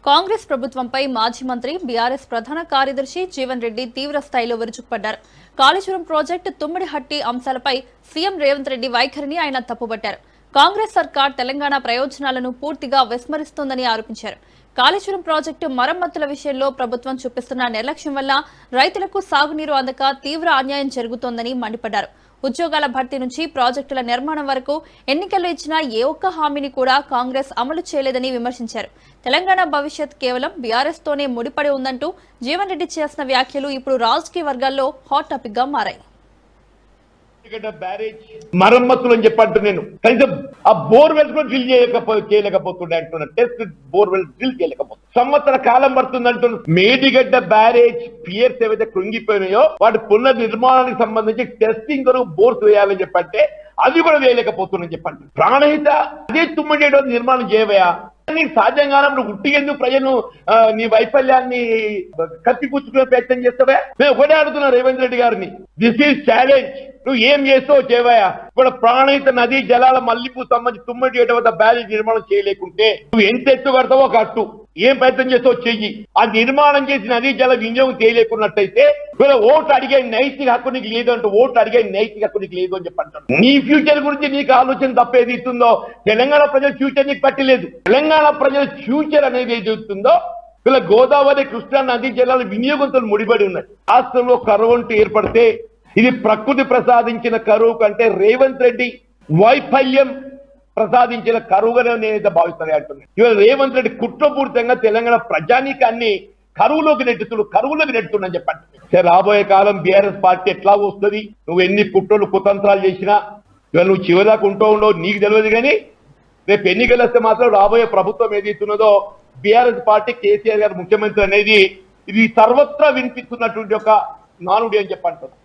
కాంగ్రెస్ ప్రభుత్వంపై మాజీ మంత్రి బీఆర్ఎస్ ప్రధాన కార్యదర్శి జీవన్ రెడ్డి తీవ్ర స్థాయిలో విరుచుకుపడ్డారు. కాళేశ్వరం ప్రాజెక్టు తుమ్మిడిహట్టి అంశాలపై సీఎం రేవంత్ రెడ్డి వైఖరిని ఆయన తప్పుబట్టారు. కాంగ్రెస్ సర్కార్ తెలంగాణ ప్రయోజనాలను పూర్తిగా విస్మరిస్తోందని ఆరోపించారు. కాళేశ్వరం ప్రాజెక్టు మరమ్మతుల విషయంలో ప్రభుత్వం చూపిస్తున్న నిర్లక్ష్యం వల్ల రైతులకు సాగునీరు అందక తీవ్ర అన్యాయం జరుగుతోందని మండిపడ్డారు. ఉద్యోగాల భర్తీ నుంచి ప్రాజెక్టుల నిర్మాణం వరకు ఎన్నికల్లో ఇచ్చిన ఏ ఒక్క హామీని కూడా కాంగ్రెస్ అమలు చేయలేదని విమర్శించారు. తెలంగాణ భవిష్యత్ కేవలం బీఆర్ఎస్ తోనే ముడిపడి ఉందంటూ జీవన్ రెడ్డి చేసిన వ్యాఖ్యలు ఇప్పుడు రాజకీయ వర్గాల్లో హాట్ టాపిక్ గా మారాయి. బ్యారేజ్ మరమ్మతులు అని చెప్పంటూ నేను కనీసం ఆ బోర్వెల్స్ కూడా డ్రిల్ చేయలేకపోతుండే అంటున్నా. టెస్ట్ బోర్వెల్ డ్రిల్ చేయలేకపోతుంది. సంవత్సర కాలం పడుతుంది అంటున్నా. మేడిగడ్డ బ్యారేజ్ పియర్స్ ఏవైతే కృంగిపోయినాయో వాటి పునర్నిర్మాణానికి సంబంధించి టెస్టింగ్ కొరకు బోర్స్ వేయాలని చెప్పంటే అది కూడా వేయలేకపోతుందని చెప్పండి. ప్రాణహిత అదే తుమ్మిడి నిర్మాణం చేయవయా సాధ్యంగా ఉట్టిగేందుకు ప్రజలు నీ వైఫల్యాన్ని కప్పిపుచ్చుకునే ప్రయత్నం చేస్తావా? నేను ఒకటే అడుగుతున్నా రేవంత్ రెడ్డి గారిని, దిస్ ఈజ్ ఛాలెంజ్. నువ్వు ఏం చేస్తావు చేయవయా? ఇప్పుడు ప్రాణహిత నదీ జలాల మల్లిపు సంబంధించి తుమ్మిడి వద్ద బ్యారేజ్ నిర్మాణం చేయలేకుంటే నువ్వు ఎంత ఎత్తు కడతావో కట్టు, ఏం ప్రయత్నం చేస్తావో చెయ్యి. ఆ నిర్మాణం చేసి నదీ జల వినియోగం చేయలేకున్నట్టయితే ఓటు అడిగే నైతిక హక్కు నీకు లేదు అంటూ ఓటు అడిగే నైతిక హక్కు నీకు లేదు అని చెప్పంటాను. నీ ఫ్యూచర్ గురించి నీకు ఆలోచన తప్ప ఏది ఇస్తుందో తెలంగాణ ప్రజల ఫ్యూచర్ నీకు పట్టలేదు. తెలంగాణ ప్రజల ఫ్యూచర్ అనేది ఏది ఇస్తుందో గోదావరి కృష్ణా నదీ జలాల వినియోగంతో ముడిపడి ఉన్నాయి. రాష్ట్రంలో కరువు అంటూ ఏర్పడితే ఇది ప్రకృతి ప్రసాదించిన కరువు కంటే రేవంత్ రెడ్డి వైఫల్యం ప్రసాదించిన కరువుగానే నేనైతే భావిస్తాను అంటున్నాను. ఇవాళ రేవంత్ రెడ్డి కుట్రపూరితంగా తెలంగాణ ప్రజానీకాన్ని కరువులోకి నెట్టుతుందని చెప్పండి. రాబోయే కాలం బీఆర్ఎస్ పార్టీ ఎట్లా వస్తుంది? నువ్వు ఎన్ని కుట్రలు కుతంత్రాలు చేసినా ఇవాళ నువ్వు చివరిదాకా ఉండవు నీకు తెలియదు. కానీ రేపు ఎన్నికలు వస్తే మాత్రం రాబోయే ప్రభుత్వం ఏదైతున్నదో బీఆర్ఎస్ పార్టీ కేసీఆర్ గారు ముఖ్యమంత్రి అనేది ఇది సర్వత్రా వినిపిస్తున్నటువంటి ఒక నానుడి అని చెప్పంటారు.